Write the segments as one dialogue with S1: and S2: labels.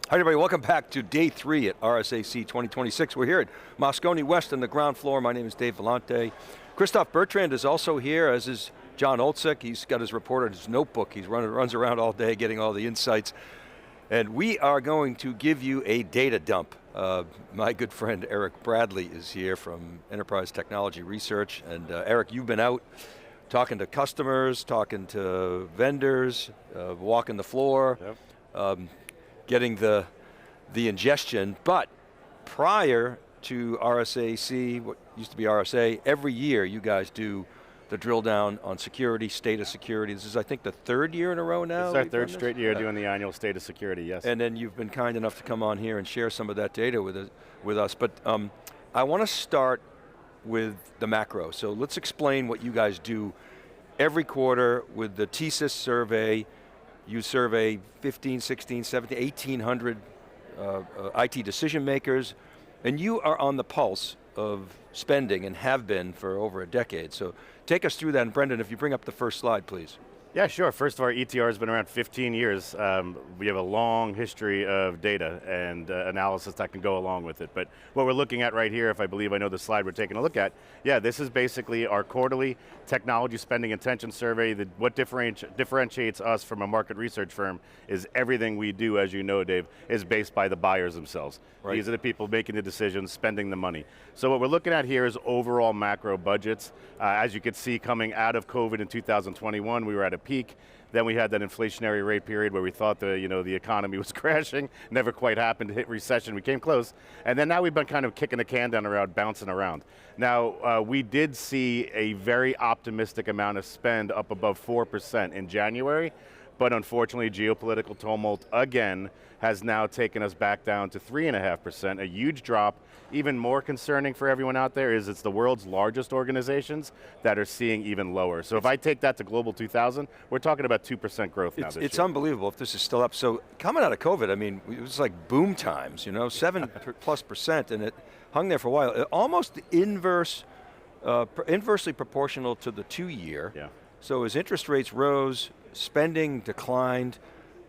S1: Hi everybody, welcome back to day 3 at RSAC 2026. We're here at Moscone West on the ground floor. My name is Dave Vellante. Christoph Bertrand is also here, as is John Olczyk. He's got his report on his notebook. He runs around all day getting all the insights. And we are going to give you a data dump. My good friend Erik Bradley is here from Enterprise Technology Research. And Erik, you've been out talking to customers, talking to vendors, walking the floor. Yep. Getting the ingestion, but prior to RSAC, what used to be RSA, every year you guys do the drill down on security, state of security. This is, I think, the 3rd year in a row now?
S2: It's our 3rd straight year doing the annual state of security, yes.
S1: And then you've been kind enough to come on here and share some of that data with us. But I want to start with the macro. So let's explain what you guys do every quarter with the TSIS survey. You survey 15, 16, 17, 1,800 IT decision makers, and you are on the pulse of spending and have been for over a decade. So take us through that, and Brendan, if you bring up the first slide, please.
S2: Yeah, sure. First of all, our ETR has been around 15 years. We have a long history of data and analysis that can go along with it. But what we're looking at right here, if I believe I know the slide we're taking a look at, yeah, this is basically our quarterly technology spending intention survey. What differentiates us from a market research firm is everything we do, as you know, Dave, is based by the buyers themselves. Right. These are the people making the decisions, spending the money. So what we're looking at here is overall macro budgets. As you could see, coming out of COVID in 2021, we were at a peak. Then we had that inflationary rate period where we thought the economy was crashing. Never quite happened, hit recession, we came close. And then now we've been kind of kicking the can down the road, bouncing around. Now, we did see a very optimistic amount of spend up above 4% in January, but unfortunately geopolitical tumult again has now taken us back down to 3.5%, a huge drop. Even more concerning for everyone out there is it's the world's largest organizations that are seeing even lower. So if I take that to Global 2000, we're talking about 2% growth now this year.
S1: It's unbelievable if this is still up. So coming out of COVID, I mean, it was like boom times, 7+%, and it hung there for a while. Almost inversely proportional to the 2-year. Yeah. So as interest rates rose, spending declined,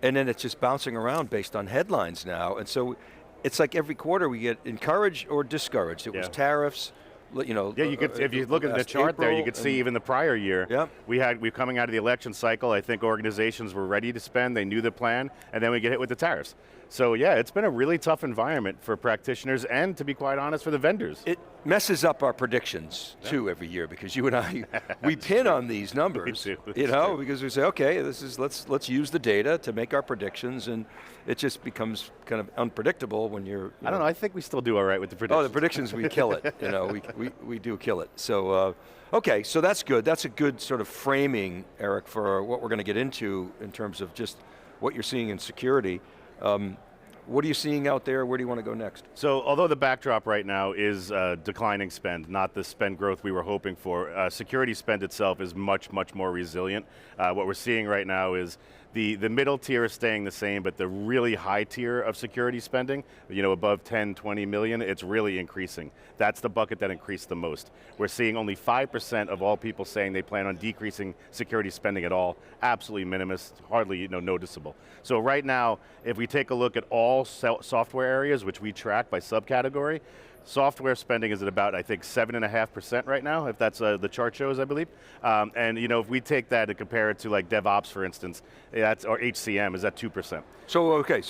S1: and then it's just bouncing around based on headlines now. And so it's like every quarter we get encouraged or discouraged. It was tariffs,
S2: Yeah, if you look at the chart April, there, you could see even the prior year, yep. we're coming out of the election cycle. I think organizations were ready to spend, they knew the plan, and then we get hit with the tariffs. So yeah, it's been a really tough environment for practitioners and, to be quite honest, for the vendors.
S1: It messes up our predictions too every year, because you and I, we pin on these numbers, because we say, okay, let's use the data to make our predictions, and it just becomes kind of unpredictable when you're.
S2: I don't know. I think we still do all right with the predictions.
S1: Oh, the predictions, we kill it. We do kill it. So okay, so that's good. That's a good sort of framing, Erik, for what we're going to get into in terms of just what you're seeing in security. What are you seeing out there? Where do you want to go next?
S2: So although the backdrop right now is declining spend, not the spend growth we were hoping for, security spend itself is much, much more resilient. What we're seeing right now is the middle tier is staying the same, but the really high tier of security spending, above 10, 20 million, it's really increasing. That's the bucket that increased the most. We're seeing only 5% of all people saying they plan on decreasing security spending at all. Absolutely minimalist, hardly noticeable. So right now, if we take a look at all software areas, which we track by subcategory, software spending is at about, I think, 7.5% right now, if that's the chart shows, I believe. And if we take that and compare it to like DevOps, for instance, or HCM, is at 2%.
S1: So, okay,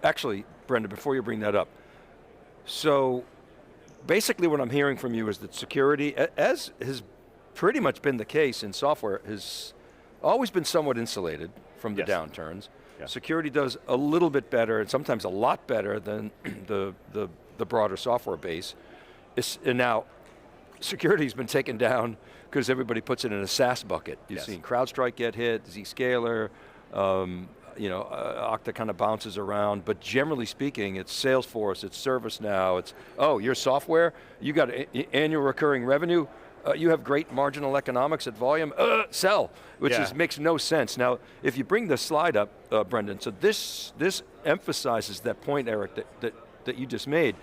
S1: actually, Brendan, before you bring that up, so basically what I'm hearing from you is that security, as has pretty much been the case in software, has always been somewhat insulated from the downturns. Yeah. Security does a little bit better, and sometimes a lot better than the broader software base. And now, security's been taken down because everybody puts it in a SaaS bucket. You've seen CrowdStrike get hit, Zscaler, Okta kind of bounces around, but generally speaking, it's Salesforce, it's ServiceNow, it's, your software, you got annual recurring revenue, you have great marginal economics at volume, sell, which makes no sense. Now, if you bring the slide up, Brendan, so this emphasizes that point, Erik, that you just made,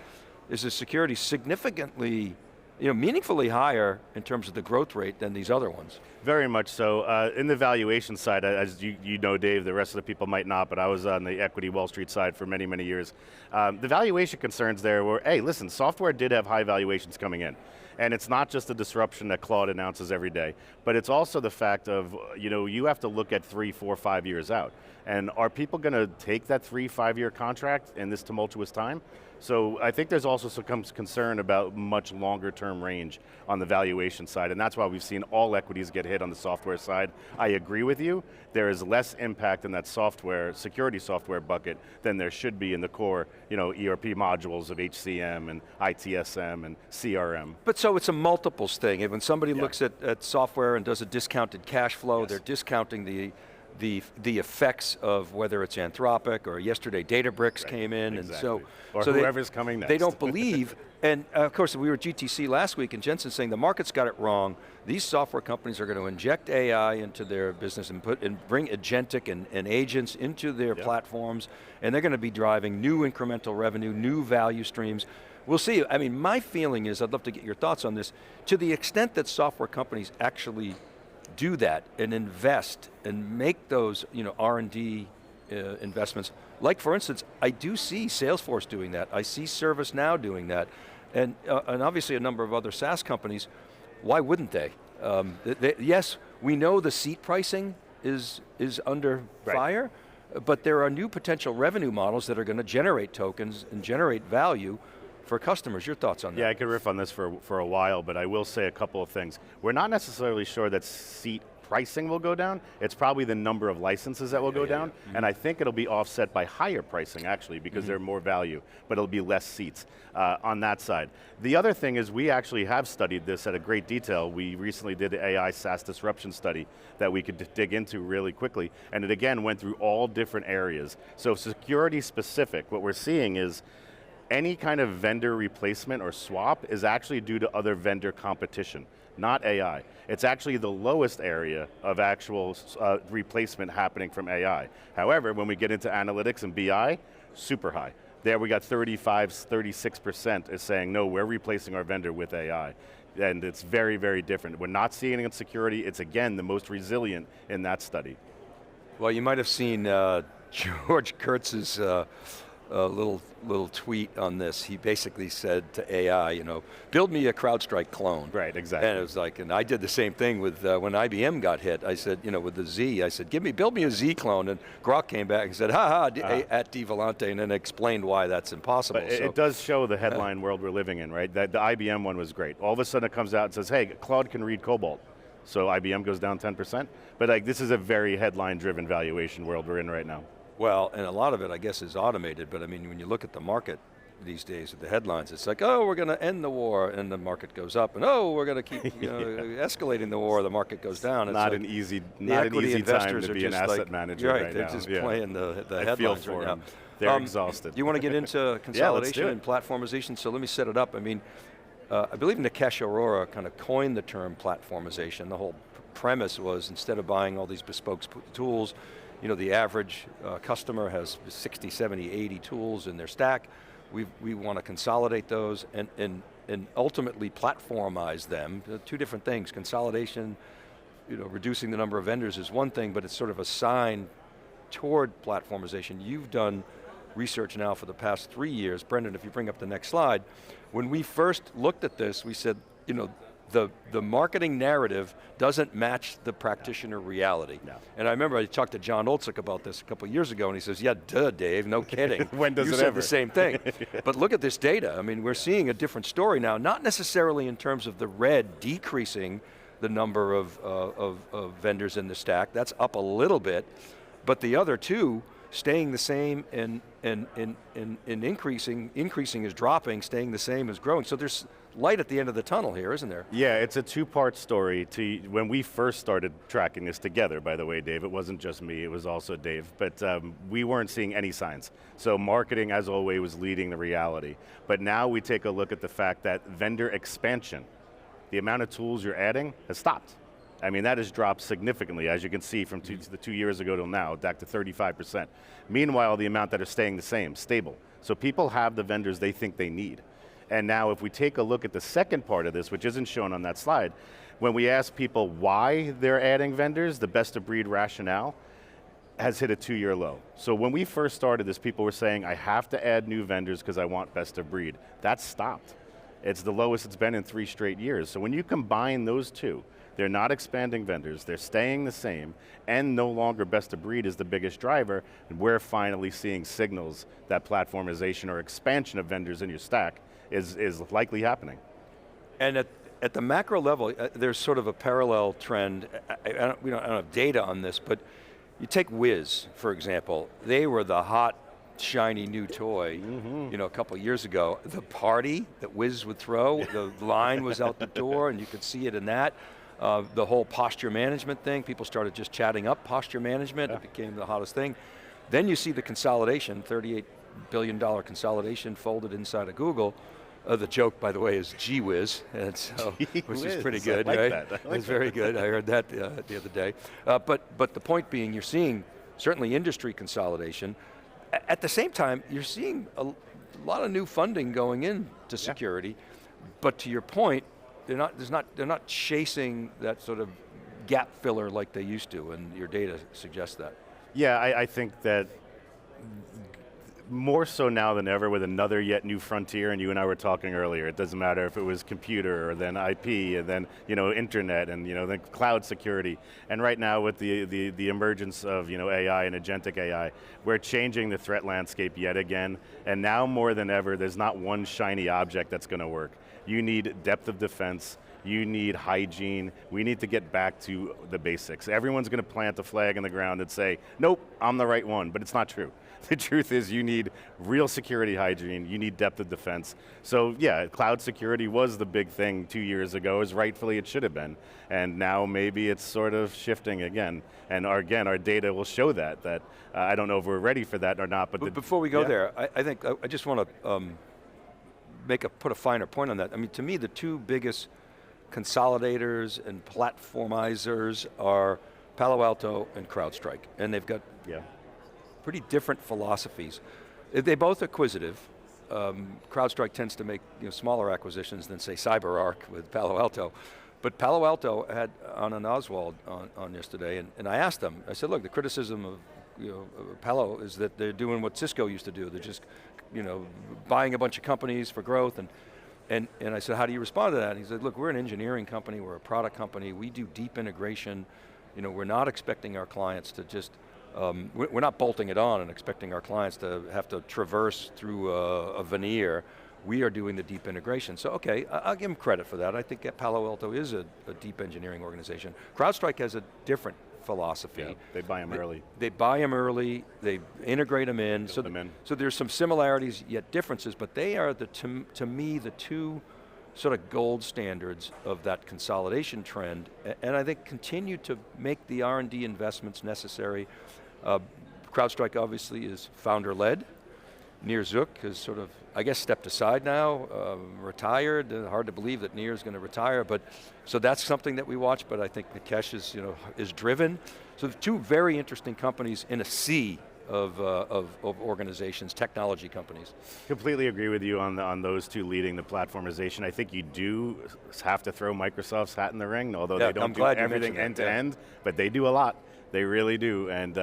S1: is the security significantly meaningfully higher in terms of the growth rate than these other ones.
S2: Very much so. In the valuation side, as you know, Dave, the rest of the people might not, but I was on the equity Wall Street side for many, many years. The valuation concerns there were, hey, listen, software did have high valuations coming in. And it's not just the disruption that Claude announces every day, but it's also the fact of, you have to look at 3, 4, 5 years out. And are people going to take that 3, 5 year contract in this tumultuous time? So I think there's also some concern about much longer term range on the valuation side, and that's why we've seen all equities get hit on the software side. I agree with you, there is less impact in that software, security software bucket than there should be in the core ERP modules of HCM and ITSM and CRM.
S1: But so it's a multiples thing. When somebody looks at software and does a discounted cash flow, they're discounting the effects of whether it's Anthropic or yesterday Databricks came in,
S2: exactly.
S1: and
S2: or
S1: so
S2: whoever's coming next.
S1: They don't believe, and of course we were at GTC last week and Jensen saying the market's got it wrong. These software companies are going to inject AI into their business and bring agentic and agents into their platforms, and they're going to be driving new incremental revenue, new value streams. We'll see. I mean, my feeling is, I'd love to get your thoughts on this, to the extent that software companies actually do that and invest and make those R&D investments. Like for instance, I do see Salesforce doing that. I see ServiceNow doing that. And obviously a number of other SaaS companies. Why wouldn't they? Yes, we know the seat pricing is under fire, but there are new potential revenue models that are going to generate tokens and generate value for customers. Your thoughts on that?
S2: Yeah, I could riff on this for a while, but I will say a couple of things. We're not necessarily sure that seat pricing will go down. It's probably the number of licenses that will go down, and I think it'll be offset by higher pricing actually, because there's more value, but it'll be less seats on that side. The other thing is we actually have studied this at a great detail. We recently did the AI SaaS disruption study that we could dig into really quickly, and it again went through all different areas. So security specific, what we're seeing is any kind of vendor replacement or swap is actually due to other vendor competition, not AI. It's actually the lowest area of actual replacement happening from AI. However, when we get into analytics and BI, super high. There we got 35, 36% is saying, no, we're replacing our vendor with AI. And it's very, very different. We're not seeing it in security. It's again, the most resilient in that study.
S1: Well, you might have seen George Kurtz's little tweet on this. He basically said to AI, build me a CrowdStrike clone.
S2: Right, exactly.
S1: And it was like, and I did the same thing with when IBM got hit. I said, with the Z, I said, build me a Z clone. And Grok came back and said, at Dave Vellante, and then explained why that's impossible.
S2: But it does show the headline world we're living in, right? The IBM one was great. All of a sudden it comes out and says, hey, Claude can read Cobalt. So IBM goes down 10%. But this is a very headline-driven valuation world we're in right now.
S1: Well, and a lot of it, I guess, is automated, but I mean, when you look at the market these days with the headlines, it's like, oh, we're going to end the war, and the market goes up, and oh, we're going to keep escalating the war, the market goes down. It's
S2: not
S1: like
S2: an easy
S1: investors
S2: time to be an
S1: asset
S2: manager
S1: right
S2: now.
S1: They're just playing the headlines
S2: feel for
S1: right
S2: them.
S1: now.
S2: They're exhausted.
S1: You want to get into consolidation
S2: Yeah,
S1: and platformization? So let me set it up. I mean, I believe Nikesh Arora kind of coined the term platformization. The whole premise was, instead of buying all these bespoke tools, the average customer has 60, 70, 80 tools in their stack. We want to consolidate those and ultimately platformize them. Two different things. Consolidation, reducing the number of vendors is one thing, but it's sort of a sign toward platformization. You've done research now for the past 3 years. Brendan, if you bring up the next slide, when we first looked at this, we said, the marketing narrative doesn't match the practitioner reality. No. And I remember I talked to John Olczyk about this a couple of years ago, and he says, yeah, duh, Dave, no kidding.
S2: When does
S1: you
S2: it
S1: said
S2: ever?
S1: The same thing. But look at this data. I mean, we're seeing a different story now, not necessarily in terms of the red decreasing the number of vendors in the stack. That's up a little bit, but the other two staying the same and increasing is dropping, staying the same is growing. So there's light at the end of the tunnel here, isn't there?
S2: Yeah, it's a two-part story. When we first started tracking this together, by the way, Dave, it wasn't just me, it was also Dave, but we weren't seeing any signs. So marketing, as always, was leading the reality. But now we take a look at the fact that vendor expansion, the amount of tools you're adding, has stopped. I mean, that has dropped significantly, as you can see from 2 years ago till now, back to 35%. Meanwhile, the amount that are staying the same, stable. So people have the vendors they think they need. And now if we take a look at the second part of this, which isn't shown on that slide, when we ask people why they're adding vendors, the best of breed rationale has hit a 2-year low. So when we first started this, people were saying, I have to add new vendors because I want best of breed. That stopped. It's the lowest it's been in 3 straight years. So when you combine those two, they're not expanding vendors, they're staying the same, and no longer best of breed is the biggest driver, and we're finally seeing signals that platformization or expansion of vendors in your stack is likely happening.
S1: And at the macro level, there's sort of a parallel trend. We don't have data on this, but you take Wiz, for example. They were the hot, shiny new toy, a couple of years ago. The party that Wiz would throw, the line was out the door, and you could see it in that. The whole posture management thing, people started just chatting up posture management, it became the hottest thing. Then you see the consolidation, $38 billion consolidation folded inside of Google. The joke, by the way, is gee whiz, and so, which is pretty good,
S2: I like
S1: right?
S2: That.
S1: It's very good, I heard that the other day. But the point being, you're seeing certainly industry consolidation. At the same time, you're seeing a lot of new funding going into security, but to your point, they're not chasing that sort of gap filler like they used to, and your data suggests that.
S2: Yeah, I think that more so now than ever with another yet new frontier, and you and I were talking earlier, it doesn't matter if it was computer or then IP and then internet and then cloud security. And right now with the emergence of AI and agentic AI, we're changing the threat landscape yet again, and now more than ever there's not one shiny object that's going to work. You need depth of defense, you need hygiene, we need to get back to the basics. Everyone's going to plant a flag in the ground and say, nope, I'm the right one, but it's not true. The truth is you need real security hygiene, you need depth of defense. So yeah, cloud security was the big thing 2 years ago, as rightfully it should have been. And now maybe it's sort of shifting again. And our data will show that I don't know if we're ready for that or not. But
S1: before we go there, I think I just want to put a finer point on that. I mean, to me, the two biggest consolidators and platformizers are Palo Alto and CrowdStrike. And they've got pretty different philosophies. They're both acquisitive. CrowdStrike tends to make smaller acquisitions than say CyberArk with Palo Alto. But Palo Alto had Anand Oswald on yesterday, and I asked them, I said, look, the criticism of Palo is that they're doing what Cisco used to do. They're just buying a bunch of companies for growth, and I said, how do you respond to that? And he said, look, we're an engineering company, we're a product company, we do deep integration. We're not expecting our clients to just, we're not bolting it on and expecting our clients to have to traverse through a veneer. We are doing the deep integration. So okay, I'll give them credit for that. I think Palo Alto is a deep engineering organization. CrowdStrike has a different philosophy.
S2: Yeah, they buy them early.
S1: They buy them early, they integrate them in. So there's some similarities yet differences, but they are, to me, the two sort of gold standards of that consolidation trend, and I think continue to make the R&D investments necessary. CrowdStrike obviously is founder-led. Nir Zuk has sort of, I guess, stepped aside now, retired. Hard to believe that Nir is going to retire, but so that's something that we watch. But I think Nikesh is driven. So the two very interesting companies in a sea of organizations, technology companies.
S2: Completely agree with you on those two leading the platformization. I think you do have to throw Microsoft's hat in the ring, although they don't do everything end to end, but they do a lot. They really do, and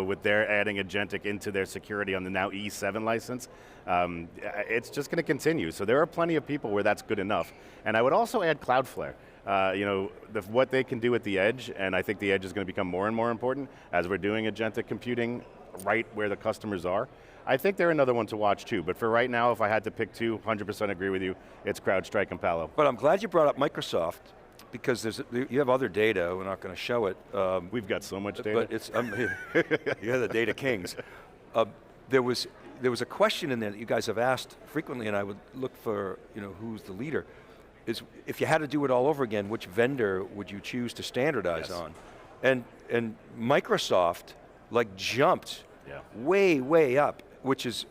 S2: with their adding Agentic into their security on the now E7 license, it's just going to continue. So there are plenty of people where that's good enough. And I would also add Cloudflare. What they can do at the edge, and I think the edge is going to become more and more important as we're doing Agentic computing right where the customers are. I think they're another one to watch too, but for right now, if I had to pick two, 100% agree with you, it's CrowdStrike and Palo.
S1: But I'm glad you brought up Microsoft, because you have other data, we're not going to show it.
S2: We've got so much data.
S1: But it's, you're the data kings. There was a question in there that you guys have asked frequently, and I would look for who's the leader, is if you had to do it all over again, which vendor would you choose to standardize on? And Microsoft jumped way up, which is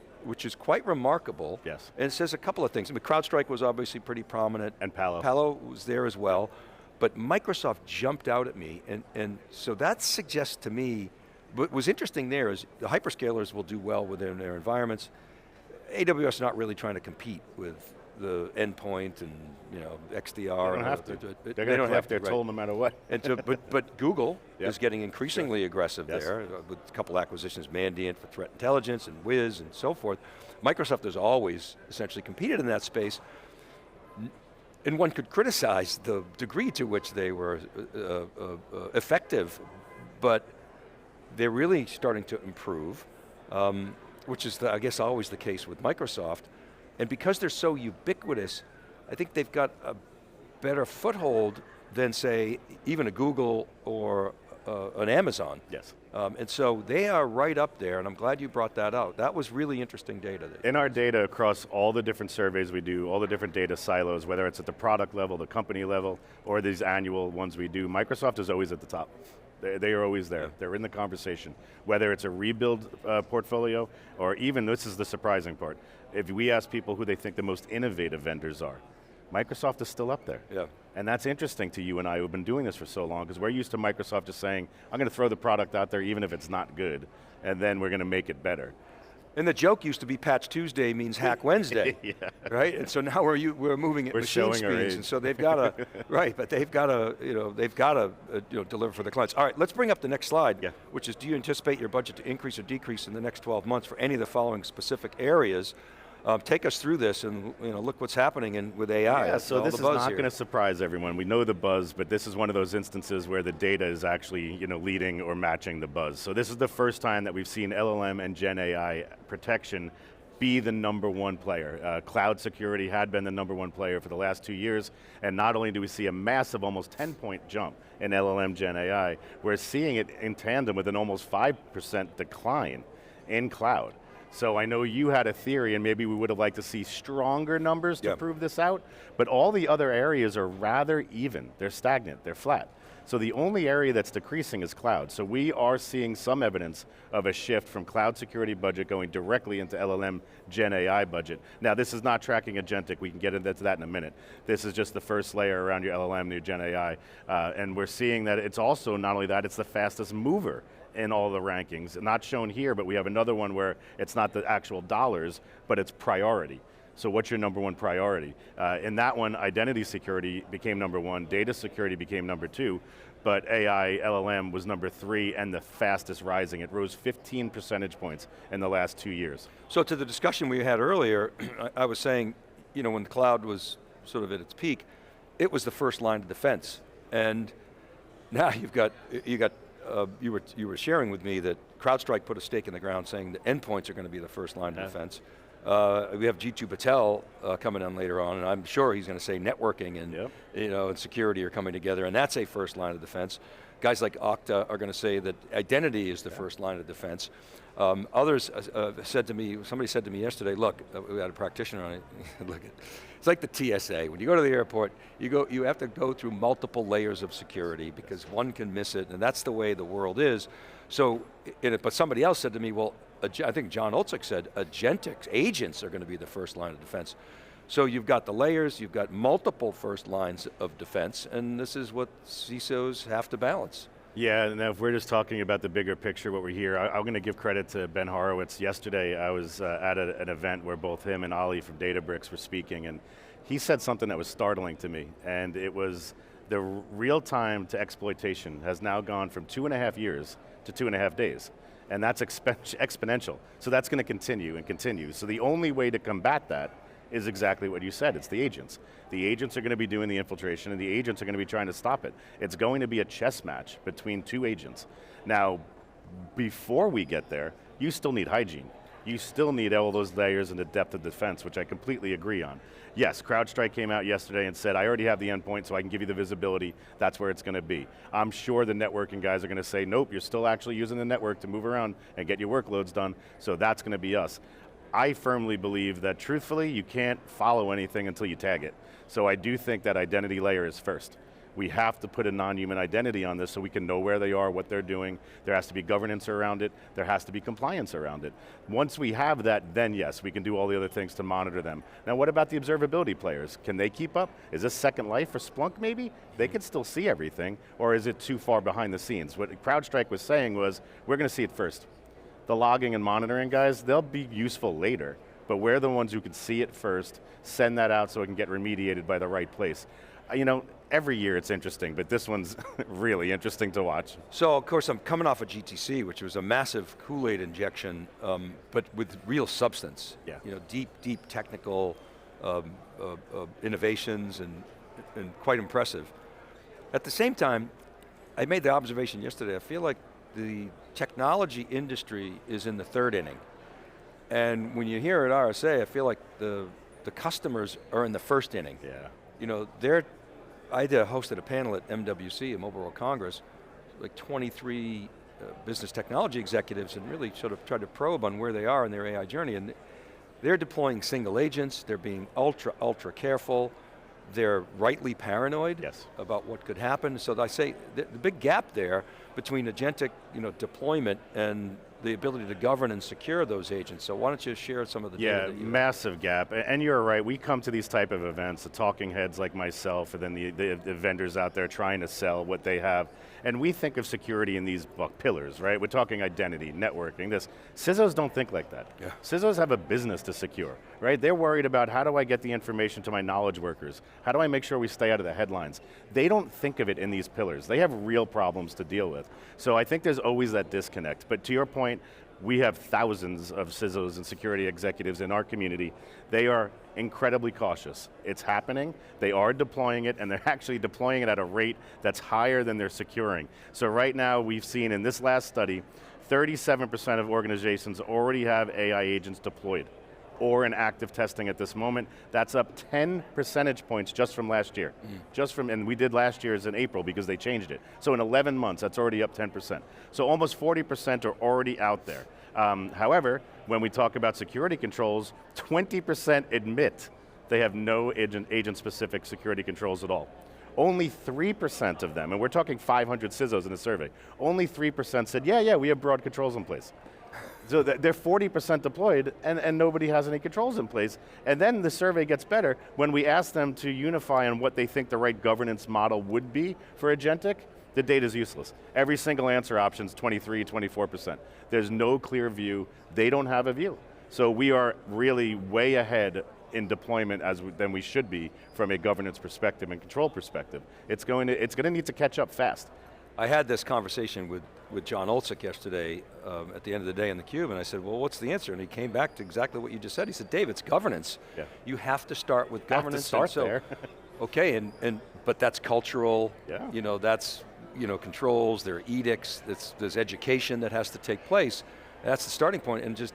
S1: quite remarkable.
S2: Yes.
S1: And it says a couple of things. I mean, CrowdStrike was obviously pretty prominent.
S2: And Palo.
S1: Palo was there as well. But Microsoft jumped out at me, and so that suggests to me, what was interesting there is the hyperscalers will do well within their environments. AWS is not really trying to compete with the endpoint and XDR.
S2: They don't have to. They're going to collect their toll no matter what.
S1: And so, but Google
S2: Yep.
S1: is getting increasingly aggressive
S2: Yes.
S1: there with a couple acquisitions, Mandiant for threat intelligence and Wiz and so forth. Microsoft has always essentially competed in that space. And one could criticize the degree to which they were effective, but they're really starting to improve, which is, I guess, always the case with Microsoft. And because they're so ubiquitous, I think they've got a better foothold than, say, even a Google or an Amazon.
S2: Yes.
S1: And so they are right up there, and I'm glad you brought that out. That was really interesting data.
S2: In our data across all the different surveys we do, all the different data silos, whether it's at the product level, the company level, or these annual ones we do, Microsoft is always at the top. They are always there. Yeah. They're in the conversation. Whether it's a rebuild portfolio, or even, this is the surprising part, if we ask people who they think the most innovative vendors are, Microsoft is still up there.
S1: Yeah.
S2: And that's interesting to you and I who've been doing this for so long, because we're used to Microsoft just saying, I'm going to throw the product out there even if it's not good, and then we're going to make it better.
S1: And the joke used to be Patch Tuesday means Hack Wednesday,
S2: yeah.
S1: right? And so now we're moving at machine speeds, and so they've got to, right? But they've got to, deliver for the clients. All right, let's bring up the next slide,
S2: yeah.
S1: which is: do you anticipate your budget to increase or decrease in the next 12 months for any of the following specific areas? Take us through this, and look what's happening with AI.
S2: Yeah, so this is not going to surprise everyone. We know the buzz, but this is one of those instances where the data is actually leading or matching the buzz. So this is the first time that we've seen LLM and Gen AI protection be the #1 player. Cloud security had been the #1 player for the last 2 years, and not only do we see a massive, almost 10-point jump in LLM Gen AI, we're seeing it in tandem with an almost 5% decline in cloud. So I know you had a theory, and maybe we would have liked to see stronger numbers to prove this out, but all the other areas are rather even. They're stagnant, they're flat. So the only area that's decreasing is cloud. So we are seeing some evidence of a shift from cloud security budget going directly into LLM Gen AI budget. Now this is not tracking Agentic, we can get into that in a minute. This is just the first layer around your LLM, your Gen AI, and we're seeing that it's also, not only that, it's the fastest mover in all the rankings. Not shown here, but we have another one where it's not the actual dollars, but it's priority. So what's your #1 priority? In that one, identity security became #1, data security became #2, but AI, LLM was #3 and the fastest rising. It rose 15 percentage points in the last 2 years.
S1: So to the discussion we had earlier, I was saying, when the cloud was sort of at its peak, it was the first line of defense. And now you were sharing with me that CrowdStrike put a stake in the ground saying that endpoints are going to be the first line of defense. We have Jeetu Patel coming on later on, and I'm sure he's going to say networking and and security are coming together, and that's a first line of defense. Guys like Okta are going to say that identity is the first line of defense. Others said to me, somebody said to me yesterday, look, we had a practitioner on it, look, it's like the TSA. When you go to the airport, you have to go through multiple layers of security because one can miss it, and that's the way the world is. So, but somebody else said to me, well, I think John Olczyk said, Agentic agents are going to be the first line of defense. So you've got the layers, you've got multiple first lines of defense, and this is what CISOs have to balance.
S2: Yeah, and if we're just talking about the bigger picture, what we're here, I'm going to give credit to Ben Horowitz. Yesterday I was at an event where both him and Ali from Databricks were speaking, and he said something that was startling to me, and it was the real time to exploitation has now gone from 2.5 years to 2.5 days. And that's exponential. So that's going to continue and continue. So the only way to combat that is exactly what you said, it's the agents. The agents are going to be doing the infiltration and the agents are going to be trying to stop it. It's going to be a chess match between 2 agents. Now, before we get there, you still need hygiene. You still need all those layers and the depth of defense, which I completely agree on. Yes, CrowdStrike came out yesterday and said, I already have the endpoint so I can give you the visibility, that's where it's going to be. I'm sure the networking guys are going to say, nope, you're still actually using the network to move around and get your workloads done, so that's going to be us. I firmly believe that truthfully, you can't follow anything until you tag it. So I do think that identity layer is first. We have to put a non-human identity on this so we can know where they are, what they're doing. There has to be governance around it. There has to be compliance around it. Once we have that, then yes, we can do all the other things to monitor them. Now what about the observability players? Can they keep up? Is this Second Life for Splunk maybe? They can still see everything, or is it too far behind the scenes? What CrowdStrike was saying was, we're going to see it first. The logging and monitoring guys, they'll be useful later. but we're the ones who can see it first, send that out so it can get remediated by the right place. Every year it's interesting, but this one's really interesting to watch.
S1: So of course I'm coming off of GTC, which was a massive Kool-Aid injection, but with real substance.
S2: Yeah.
S1: Deep technical innovations and quite impressive. At the same time, I made the observation yesterday, I feel like the technology industry is in the third inning. And when you're here at RSA, I feel like the customers are in the first inning.
S2: Yeah.
S1: I hosted a panel at MWC, a Mobile World Congress, like 23 business technology executives, and really sort of tried to probe on where they are in their AI journey. And they're deploying single agents, they're being ultra careful, they're rightly paranoid about what could happen. So I say the big gap there between agentic deployment and the ability to govern and secure those agents. So why don't you share some of the data that you have?
S2: Massive gap, and you're right, we come to these type of events, the talking heads like myself, and then the vendors out there trying to sell what they have, and we think of security in these pillars, right? We're talking identity, networking, this. CISOs don't think like that.
S1: Yeah.
S2: CISOs have a business to secure, right? They're worried about how do I get the information to my knowledge workers? How do I make sure we stay out of the headlines? They don't think of it in these pillars. They have real problems to deal with. So I think there's always that disconnect, but to your point, we have thousands of CISOs and security executives in our community. They are incredibly cautious. It's happening, they are deploying it, and they're actually deploying it at a rate that's higher than they're securing. So right now, we've seen in this last study, 37% of organizations already have AI agents deployed or in active testing at this moment. That's up 10 percentage points just from last year. And we did last year's in April because they changed it. So in 11 months, that's already up 10%. So almost 40% are already out there. However, when we talk about security controls, 20% admit they have no agent-specific security controls at all. Only 3% of them, and we're talking 500 CISOs in the survey, only 3% said, yeah, we have broad controls in place. So they're 40% deployed and nobody has any controls in place. And then the survey gets better when we ask them to unify on what they think the right governance model would be for agentic, the data's useless. Every single answer option is 23, 24%. There's no clear view, they don't have a view. So we are really way ahead in deployment than we should be from a governance perspective and control perspective. It's going to need to catch up fast.
S1: I had this conversation with John Olczyk yesterday at the end of the day in theCUBE, and I said, well, what's the answer? And he came back to exactly what you just said. He said, Dave, it's governance.
S2: Yeah.
S1: You have to start with governance.
S2: Have to start there.
S1: Okay, but that's cultural,
S2: yeah.
S1: That's controls, there are edicts, there's education that has to take place. That's the starting point, and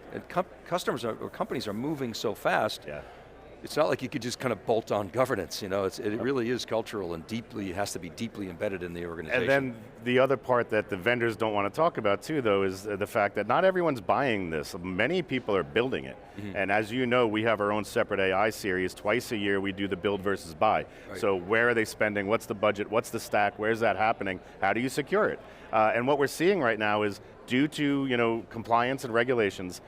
S1: customers or companies are moving so fast.
S2: Yeah.
S1: It's not like you could just kind of bolt on governance, it really is cultural and it has to be deeply embedded in the organization.
S2: And then the other part that the vendors don't want to talk about too, though, is the fact that not everyone's buying this. Many people are building it. And as you know, we have our own separate AI series. Twice a year we do the build versus buy.
S1: Right.
S2: So where are they spending? What's the budget? What's the stack? Where's that happening? How do you secure it? And what we're seeing right now is due to compliance and regulations,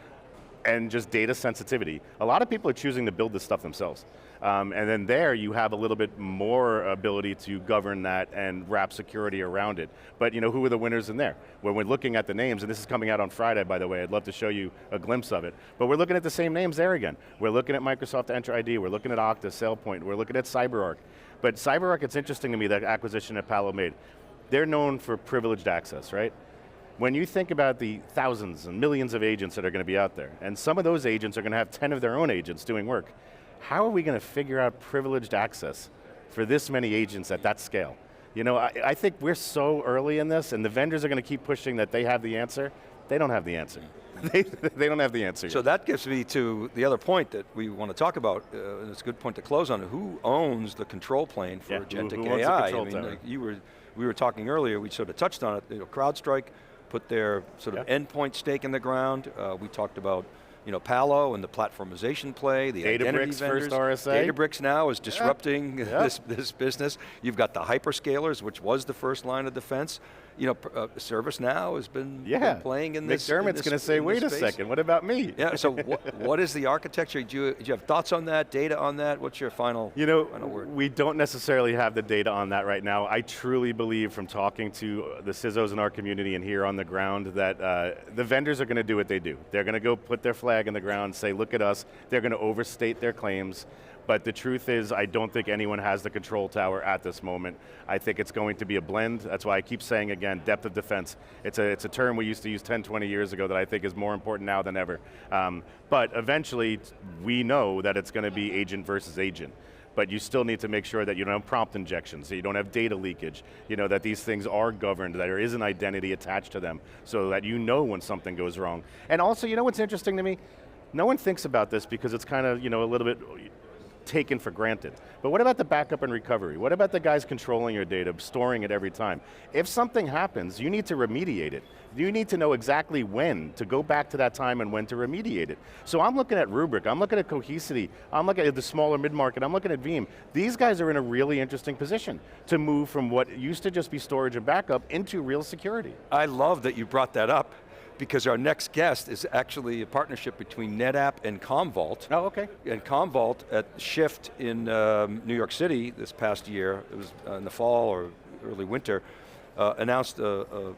S2: and just data sensitivity, a lot of people are choosing to build this stuff themselves. And then there you have a little bit more ability to govern that and wrap security around it. But who are the winners in there? When we're looking at the names, and this is coming out on Friday, by the way, I'd love to show you a glimpse of it. But we're looking at the same names there again. We're looking at Microsoft Entra ID, we're looking at Okta, SailPoint, we're looking at CyberArk. But CyberArk, it's interesting to me, that acquisition that Palo made. They're known for privileged access, right? When you think about the thousands and millions of agents that are going to be out there, and some of those agents are going to have 10 of their own agents doing work, how are we going to figure out privileged access for this many agents at that scale? I think we're so early in this, and the vendors are going to keep pushing that they have the answer. They don't have the answer. They don't have the answer.
S1: So that gets me to the other point that we want to talk about, and it's a good point to close on. Who owns the control plane for agentic
S2: who owns
S1: AI?
S2: the control tower?
S1: We were talking earlier, we sort of touched on it, CrowdStrike put their sort of endpoint stake in the ground. We talked about Palo and the platformization play, the identity vendors.
S2: First RSA.
S1: Databricks now is disrupting this business. You've got the hyperscalers, which was the first line of defense. ServiceNow has been playing in this.
S2: McDermott's going to say, wait a second, what about me?
S1: Yeah, so what is the architecture? Do you have thoughts on that, data on that? What's your final word?
S2: We don't necessarily have the data on that right now. I truly believe from talking to the CISOs in our community and here on the ground that the vendors are going to do what they do. They're going to go put their flag flag in the ground, say, look at us, they're going to overstate their claims. But the truth is, I don't think anyone has the control tower at this moment. I think it's going to be a blend. That's why I keep saying again, depth of defense. It's a term we used to use 10, 20 years ago that I think is more important now than ever. But eventually, we know that it's going to be agent versus agent. But you still need to make sure that you don't have prompt injections, so you don't have data leakage, that these things are governed, that there is an identity attached to them, so that you know when something goes wrong. And also, what's interesting to me? No one thinks about this because it's kind of, a little bit taken for granted. But what about the backup and recovery? What about the guys controlling your data, storing it every time? If something happens, you need to remediate it. You need to know exactly when to go back to that time and when to remediate it. So I'm looking at Rubrik, I'm looking at Cohesity, I'm looking at the smaller mid-market, I'm looking at Veeam. These guys are in a really interesting position to move from what used to just be storage and backup into real security.
S1: I love that you brought that up, because our next guest is actually a partnership between NetApp and Commvault.
S2: Oh, okay.
S1: And Commvault at Shift in New York City this past year, it was in the fall or early winter, announced a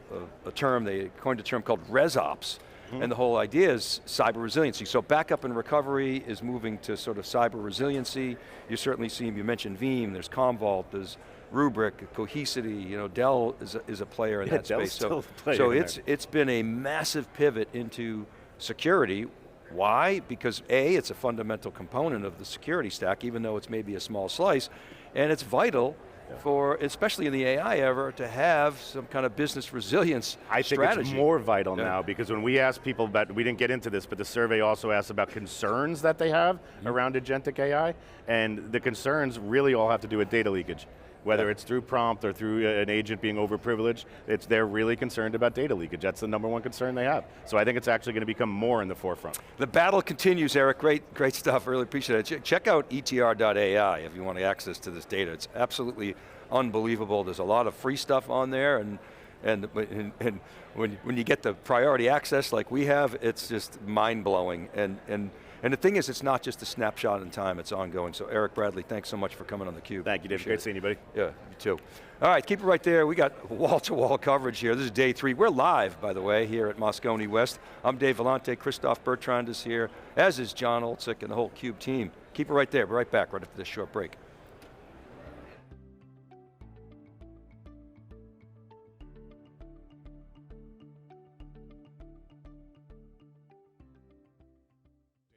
S1: term, they coined a term called ResOps. And the whole idea is cyber resiliency. So backup and recovery is moving to sort of cyber resiliency. You certainly see, you mentioned Veeam, there's Commvault, there's Rubrik, Cohesity, Dell is a player in that
S2: Dell's
S1: space.
S2: Still a player
S1: so
S2: in
S1: it's been a massive pivot into security. Why? Because A, it's a fundamental component of the security stack, even though it's maybe a small slice, and it's vital for, especially in the AI era, to have some kind of business resilience strategy.
S2: I think it's more vital now, because when we ask people about, we didn't get into this, but the survey also asked about concerns that they have around agentic AI, and the concerns really all have to do with data leakage. Whether it's through prompt or through an agent being overprivileged, they're really concerned about data leakage. That's the number one concern they have. So I think it's actually going to become more in the forefront.
S1: The battle continues, Eric. Great stuff, really appreciate it. Check out etr.ai if you want access to this data. It's absolutely unbelievable. There's a lot of free stuff on there, and when you get the priority access like we have, it's just mind-blowing. And the thing is, it's not just a snapshot in time, it's ongoing. So Erik Bradley, thanks so much for coming on theCUBE.
S2: Thank you, Dave. Great seeing you, buddy.
S1: Yeah, you too. All right, keep it right there. We got wall-to-wall coverage here. This is day 3. We're live, by the way, here at Moscone West. I'm Dave Vellante, Christoph Bertrand is here, as is John Olczyk and the whole CUBE team. Keep it right there, we're right back right after this short break.